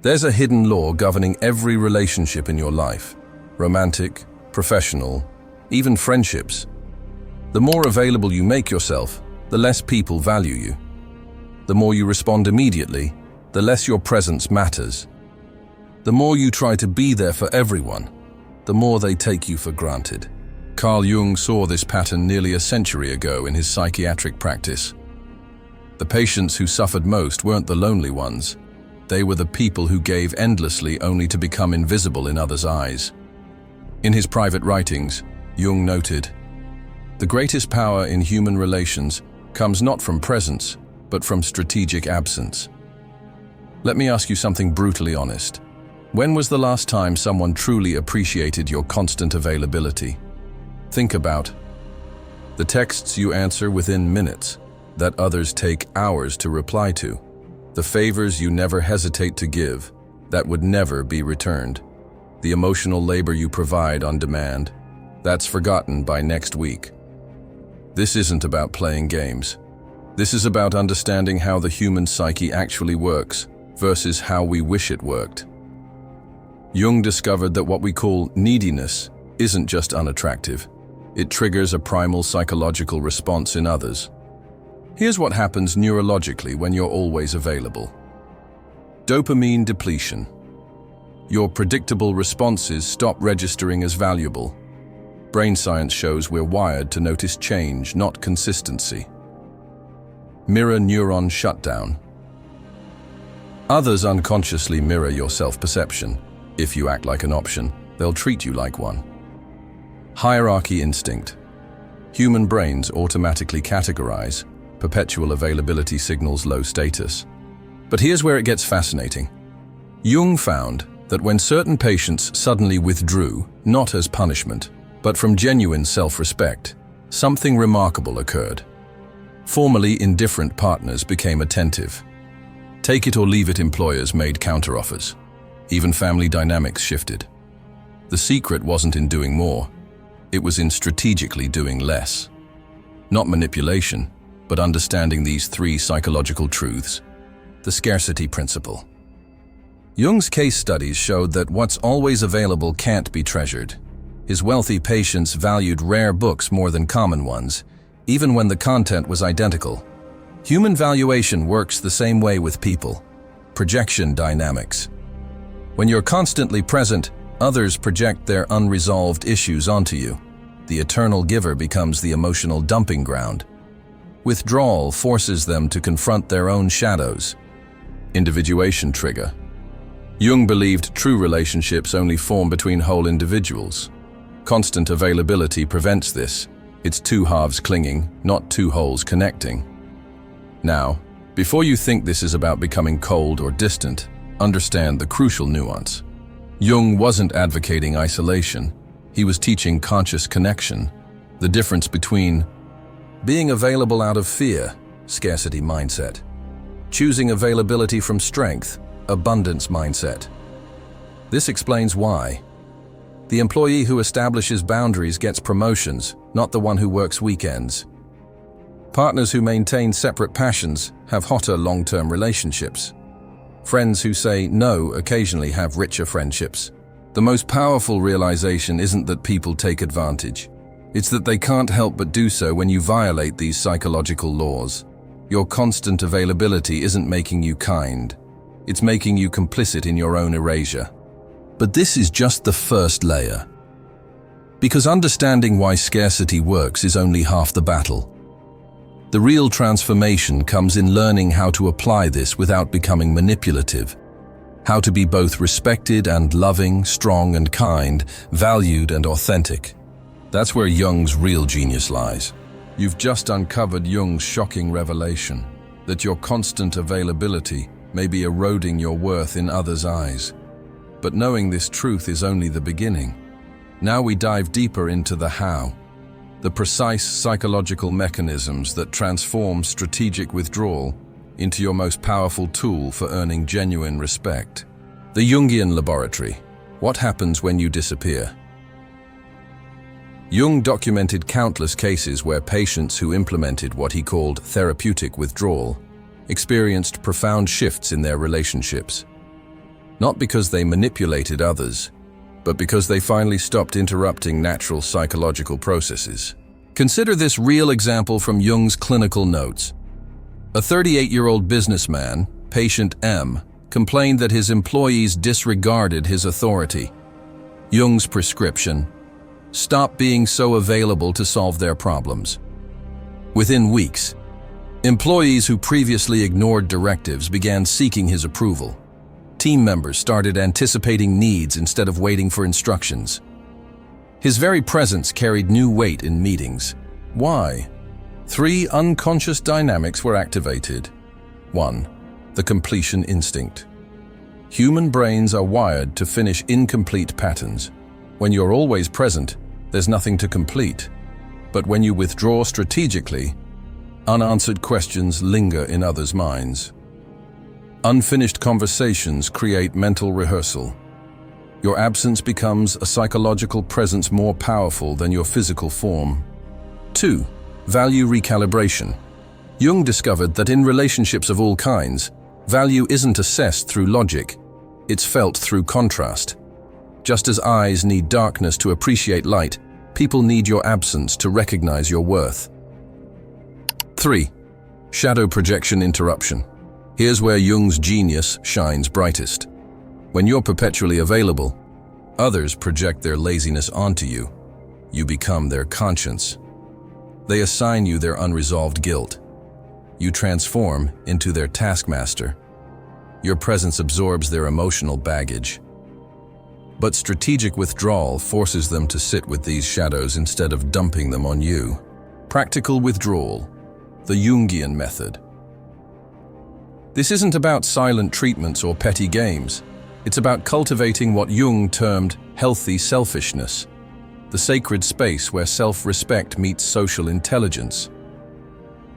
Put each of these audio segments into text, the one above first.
There's a hidden law governing every relationship in your life, romantic, professional, even friendships. The more available you make yourself, the less people value you. The more you respond immediately, the less your presence matters. The more you try to be there for everyone, the more they take you for granted. Carl Jung saw this pattern nearly a century ago in his psychiatric practice. The patients who suffered most weren't the lonely ones. They were the people who gave endlessly only to become invisible in others' eyes. In his private writings, Jung noted, "The greatest power in human relations comes not from presence, but from strategic absence." Let me ask you something brutally honest. When was the last time someone truly appreciated your constant availability? Think about the texts you answer within minutes, that others take hours to reply to, the favors you never hesitate to give, that would never be returned, the emotional labor you provide on demand, that's forgotten by next week. This isn't about playing games. This is about understanding how the human psyche actually works versus how we wish it worked. Jung discovered that what we call neediness isn't just unattractive. It triggers a primal psychological response in others. Here's what happens neurologically when you're always available. Dopamine depletion. Your predictable responses stop registering as valuable. Brain science shows we're wired to notice change, not consistency. Mirror neuron shutdown. Others unconsciously mirror your self-perception. If you act like an option, they'll treat you like one. Hierarchy instinct. Human brains automatically categorize. Perpetual availability signals low status. But here's where it gets fascinating. Jung found that when certain patients suddenly withdrew, not as punishment, but from genuine self-respect, something remarkable occurred. Formerly indifferent partners became attentive. Take it or leave it employers made counteroffers. Even family dynamics shifted. The secret wasn't in doing more. It was in strategically doing less. Not manipulation, but understanding these three psychological truths. The scarcity principle. Jung's case studies showed that what's always available can't be treasured. His wealthy patients valued rare books more than common ones, even when the content was identical. Human valuation works the same way with people. Projection dynamics. When you're constantly present, others project their unresolved issues onto you. The eternal giver becomes the emotional dumping ground. Withdrawal forces them to confront their own shadows. Individuation trigger. Jung believed true relationships only form between whole individuals. Constant availability prevents this. It's two halves clinging, not two wholes connecting. Now, before you think this is about becoming cold or distant, understand the crucial nuance. Jung wasn't advocating isolation. He was teaching conscious connection. The difference between being available out of fear, scarcity mindset, choosing availability from strength, abundance mindset. This explains why. The employee who establishes boundaries gets promotions, not the one who works weekends. Partners who maintain separate passions have hotter long-term relationships. Friends who say no occasionally have richer friendships. The most powerful realization isn't that people take advantage. It's that they can't help but do so when you violate these psychological laws. Your constant availability isn't making you kind. It's making you complicit in your own erasure. But this is just the first layer. Because understanding why scarcity works is only half the battle. The real transformation comes in learning how to apply this without becoming manipulative. How to be both respected and loving, strong and kind, valued and authentic. That's where Jung's real genius lies. You've just uncovered Jung's shocking revelation, that your constant availability may be eroding your worth in others' eyes. But knowing this truth is only the beginning. Now we dive deeper into the how. The precise psychological mechanisms that transform strategic withdrawal into your most powerful tool for earning genuine respect. The Jungian laboratory. What happens when you disappear? Jung documented countless cases where patients who implemented what he called therapeutic withdrawal experienced profound shifts in their relationships. not because they manipulated others, but because they finally stopped interrupting natural psychological processes. Consider this real example from Jung's clinical notes. A 38-year-old businessman, patient M, complained that his employees disregarded his authority. Jung's prescription: stop being so available to solve their problems. Within weeks, employees who previously ignored directives began seeking his approval. Team members started anticipating needs instead of waiting for instructions. His very presence carried new weight in meetings. Why? 3 unconscious dynamics were activated. 1. The completion instinct. Human brains are wired to finish incomplete patterns. When you're always present, there's nothing to complete. But when you withdraw strategically, unanswered questions linger in others' minds. Unfinished conversations create mental rehearsal. Your absence becomes a psychological presence more powerful than your physical form. 2. Value recalibration. Jung discovered that in relationships of all kinds, value isn't assessed through logic, it's felt through contrast. Just as eyes need darkness to appreciate light, people need your absence to recognize your worth. 3. Shadow projection interruption. Here's where Jung's genius shines brightest. When you're perpetually available, others project their laziness onto you. You become their conscience. They assign you their unresolved guilt. You transform into their taskmaster. Your presence absorbs their emotional baggage. But strategic withdrawal forces them to sit with these shadows instead of dumping them on you. Practical withdrawal, the Jungian method. This isn't about silent treatments or petty games. It's about cultivating what Jung termed healthy selfishness, the sacred space where self-respect meets social intelligence.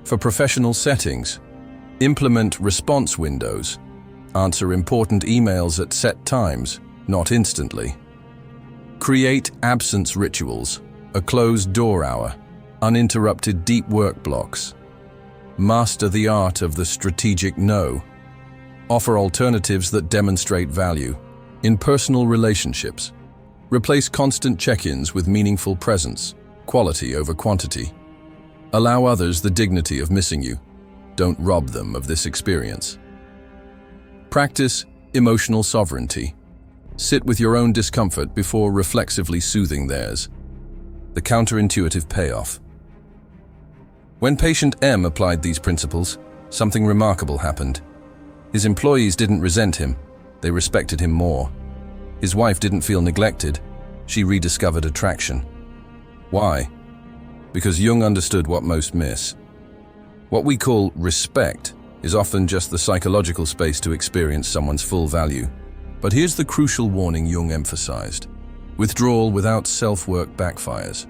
For professional settings, implement response windows. Answer important emails at set times, not instantly. Create absence rituals, a closed door hour, uninterrupted deep work blocks. Master the art of the strategic no. Offer alternatives that demonstrate value. In personal relationships, replace constant check-ins with meaningful presence, quality over quantity. Allow others the dignity of missing you. Don't rob them of this experience. Practice emotional sovereignty. Sit with your own discomfort before reflexively soothing theirs. The counterintuitive payoff. When patient M applied these principles, something remarkable happened. His employees didn't resent him, they respected him more. His wife didn't feel neglected, she rediscovered attraction. Why? Because Jung understood what most miss. What we call respect is often just the psychological space to experience someone's full value. But here's the crucial warning Jung emphasized. Withdrawal without self-work backfires.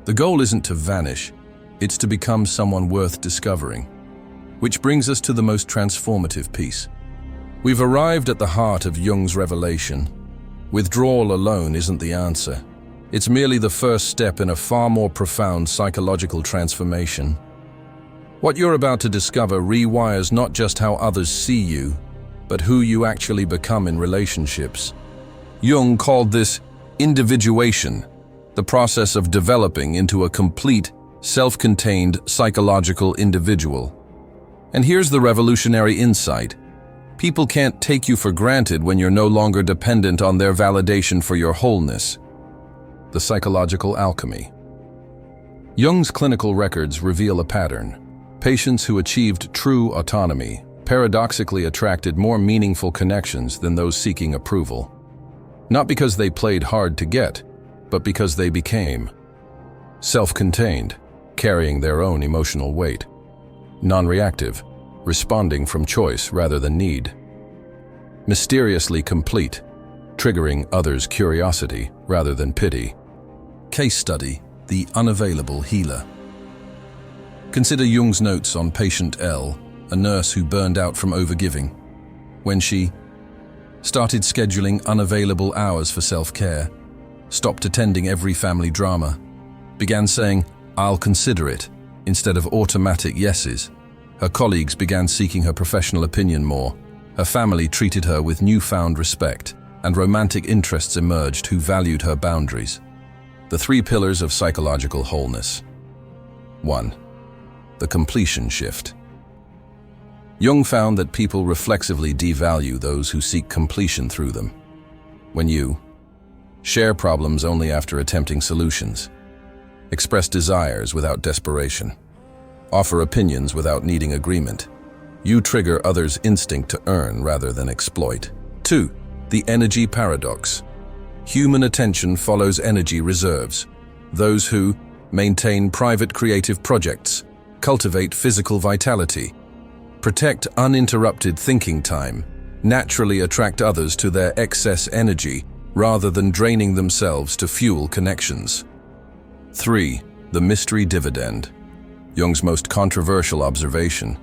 The goal isn't to vanish, it's to become someone worth discovering. Which brings us to the most transformative piece. We've arrived at the heart of Jung's revelation. Withdrawal alone isn't the answer. It's merely the first step in a far more profound psychological transformation. What you're about to discover rewires not just how others see you, but who you actually become in relationships. Jung called this individuation, the process of developing into a complete, self-contained psychological individual. And here's the revolutionary insight. People can't take you for granted when you're no longer dependent on their validation for your wholeness. The psychological alchemy. Jung's clinical records reveal a pattern. Patients who achieved true autonomy paradoxically attracted more meaningful connections than those seeking approval. Not because they played hard to get, but because they became self-contained, carrying their own emotional weight. Non-reactive, responding from choice rather than need. Mysteriously complete, triggering others' curiosity rather than pity. Case study, the unavailable healer. Consider Jung's notes on patient L, a nurse who burned out from overgiving. When she started scheduling unavailable hours for self-care, stopped attending every family drama, began saying, "I'll consider it," instead of automatic yeses, her colleagues began seeking her professional opinion more, Her family treated her with newfound respect, and romantic interests emerged who valued her boundaries. The 3 pillars of psychological wholeness. 1. The completion shift. Jung found that people reflexively devalue those who seek completion through them. When you share problems only after attempting solutions, express desires without desperation, offer opinions without needing agreement, you trigger others' instinct to earn rather than exploit. 2. The energy paradox. Human attention follows energy reserves. Those who maintain private creative projects, cultivate physical vitality, protect uninterrupted thinking time, naturally attract others to their excess energy rather than draining themselves to fuel connections. 3. The mystery dividend. Jung's most controversial observation.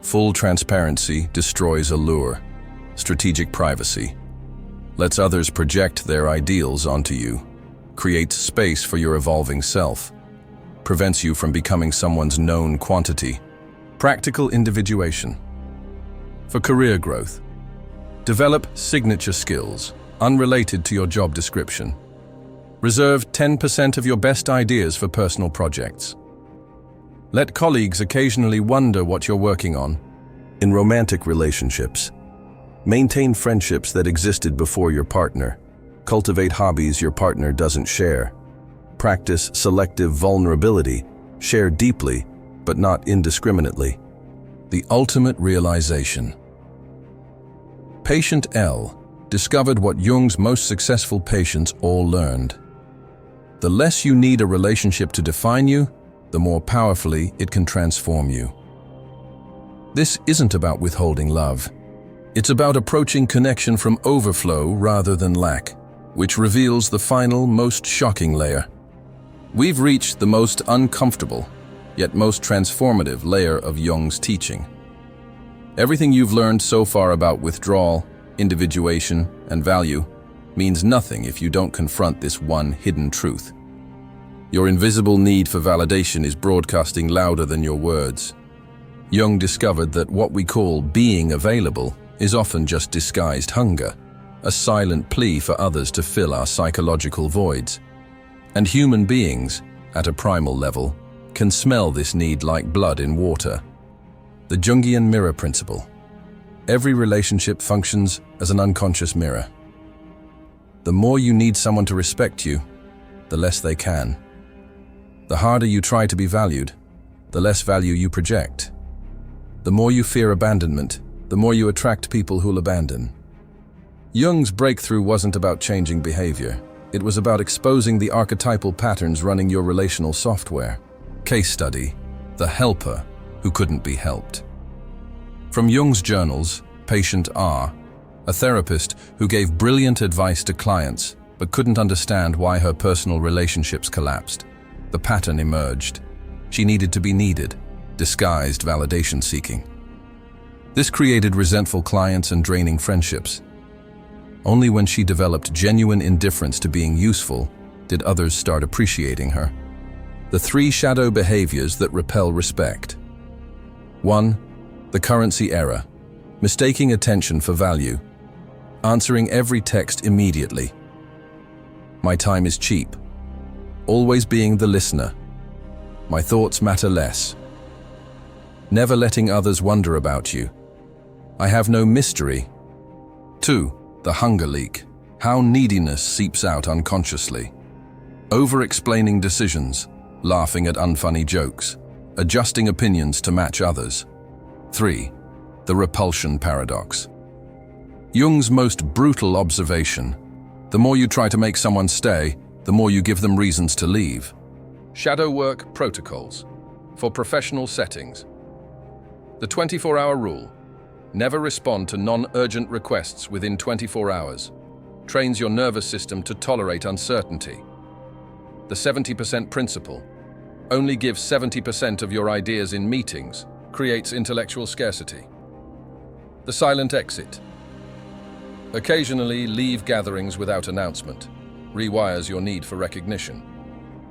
Full transparency destroys allure. Strategic privacy lets others project their ideals onto you, creates space for your evolving self, prevents you from becoming someone's known quantity. Practical individuation. For career growth, develop signature skills unrelated to your job description. Reserve 10% of your best ideas for personal projects. Let colleagues occasionally wonder what you're working on. In romantic relationships, maintain friendships that existed before your partner. Cultivate hobbies your partner doesn't share. Practice selective vulnerability. Share deeply, but not indiscriminately. The ultimate realization. Patient L discovered what Jung's most successful patients all learned. The less you need a relationship to define you, the more powerfully it can transform you. This isn't about withholding love. It's about approaching connection from overflow rather than lack, which reveals the final, most shocking layer. We've reached the most uncomfortable, yet most transformative layer of Jung's teaching. Everything you've learned so far about withdrawal, individuation, and value means nothing if you don't confront this one hidden truth. Your invisible need for validation is broadcasting louder than your words. Jung discovered that what we call being available is often just disguised hunger, a silent plea for others to fill our psychological voids. And human beings, at a primal level, can smell this need like blood in water. The Jungian mirror principle. Every relationship functions as an unconscious mirror. The more you need someone to respect you, the less they can. The harder you try to be valued, the less value you project. The more you fear abandonment, the more you attract people who'll abandon. Jung's breakthrough wasn't about changing behavior. It was about exposing the archetypal patterns running your relational software. Case study: the helper who couldn't be helped. From Jung's journals, Patient R, a therapist who gave brilliant advice to clients but couldn't understand why her personal relationships collapsed. The pattern emerged. She needed to be needed, disguised validation seeking. This created resentful clients and draining friendships. Only when she developed genuine indifference to being useful did others start appreciating her. The 3 shadow behaviors that repel respect. 1. The currency error. Mistaking attention for value. Answering every text immediately. My time is cheap. Always being the listener. My thoughts matter less. Never letting others wonder about you. I have no mystery. 2. The hunger leak. How neediness seeps out unconsciously. Over-explaining decisions, laughing at unfunny jokes, adjusting opinions to match others. 3. The repulsion paradox. Jung's most brutal observation. The more you try to make someone stay, the more you give them reasons to leave. Shadow work protocols. For professional settings. The 24-hour rule. Never respond to non-urgent requests within 24 hours. Trains your nervous system to tolerate uncertainty. The 70% principle. Only give 70% of your ideas in meetings. Creates intellectual scarcity. The silent exit. Occasionally leave gatherings without announcement. Rewires your need for recognition.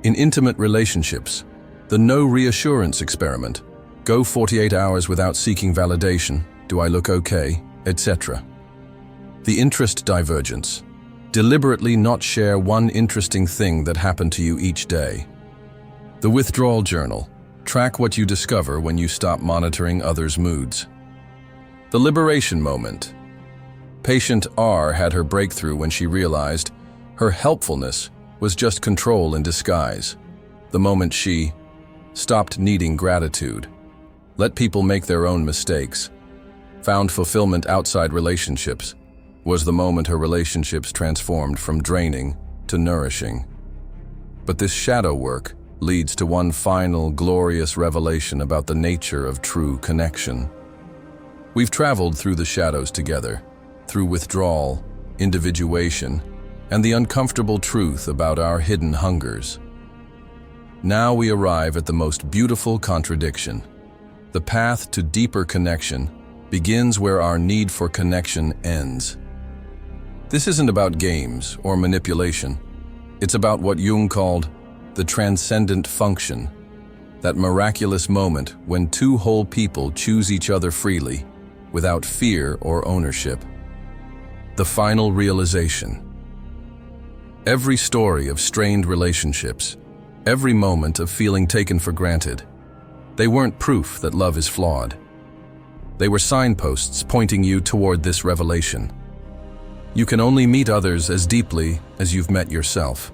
In intimate relationships, the no reassurance experiment. Go 48 hours without seeking validation. Do I look okay? etc. The interest divergence. Deliberately not share one interesting thing that happened to you each day. The withdrawal journal. Track what you discover when you stop monitoring others' moods. The liberation moment. Patient R had her breakthrough when she realized her helpfulness was just control in disguise. The moment she stopped needing gratitude, let people make their own mistakes, found fulfillment outside relationships, was the moment her relationships transformed from draining to nourishing. But this shadow work leads to one final glorious revelation about the nature of true connection. We've traveled through the shadows together, through withdrawal, individuation, and the uncomfortable truth about our hidden hungers. Now we arrive at the most beautiful contradiction. The path to deeper connection begins where our need for connection ends. This isn't about games or manipulation. It's about what Jung called the transcendent function, that miraculous moment when two whole people choose each other freely, without fear or ownership. The final realization. Every story of strained relationships, every moment of feeling taken for granted, they weren't proof that love is flawed. They were signposts pointing you toward this revelation. You can only meet others as deeply as you've met yourself.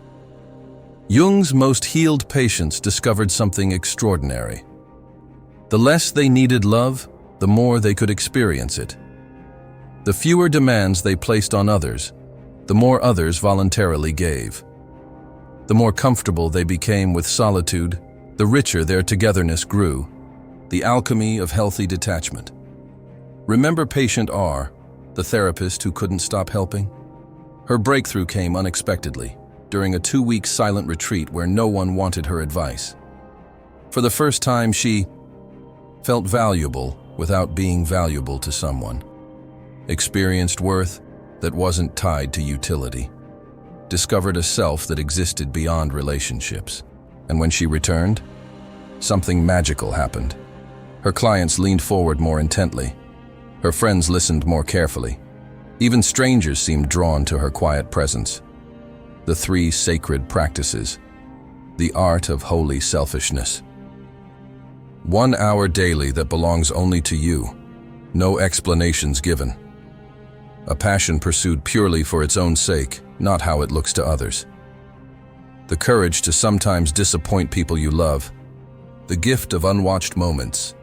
Jung's most healed patients discovered something extraordinary. The less they needed love, the more they could experience it. The fewer demands they placed on others, the more others voluntarily gave. The more comfortable they became with solitude, the richer their togetherness grew, the alchemy of healthy detachment. Remember patient R, the therapist who couldn't stop helping? Her breakthrough came unexpectedly, during a 2-week silent retreat where no one wanted her advice. For the first time, she felt valuable without being valuable to someone. Experienced worth that wasn't tied to utility. Discovered a self that existed beyond relationships. And when she returned, something magical happened. Her clients leaned forward more intently. Her friends listened more carefully. Even strangers seemed drawn to her quiet presence. The 3 sacred practices. The art of holy selfishness. 1 hour daily that belongs only to you. No explanations given. A passion pursued purely for its own sake, not how it looks to others. The courage to sometimes disappoint people you love. The gift of unwatched moments.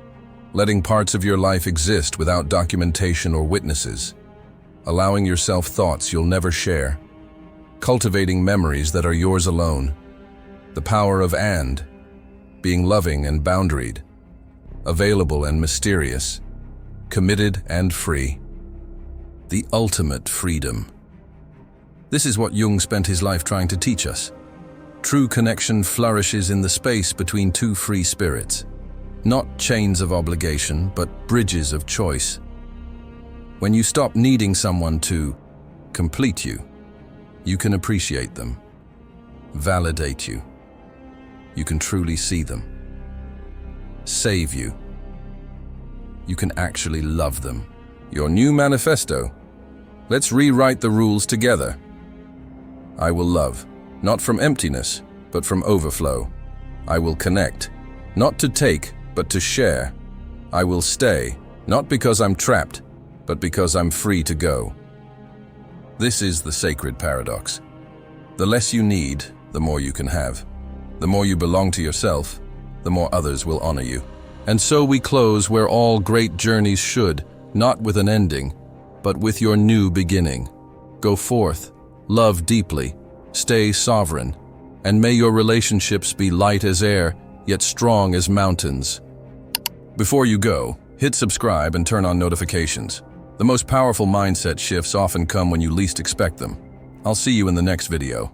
Letting parts of your life exist without documentation or witnesses. Allowing yourself thoughts you'll never share. Cultivating memories that are yours alone. The power of and. Being loving and boundaried. Available and mysterious. Committed and free. The ultimate freedom. This is what Jung spent his life trying to teach us. True connection flourishes in the space between 2 free spirits. Not chains of obligation, but bridges of choice. When you stop needing someone to complete you, you can appreciate them, validate you. You can truly see them, save you. You can actually love them. Your new manifesto. Let's rewrite the rules together. I will love, not from emptiness, but from overflow. I will connect, not to take, but to share. I will stay, not because I'm trapped, but because I'm free to go. This is the sacred paradox. The less you need, the more you can have. The more you belong to yourself, the more others will honor you. And so we close where all great journeys should, not with an ending, but with your new beginning. Go forth, love deeply, stay sovereign, and may your relationships be light as air, yet strong as mountains. Before you go, hit subscribe and turn on notifications. The most powerful mindset shifts often come when you least expect them. I'll see you in the next video.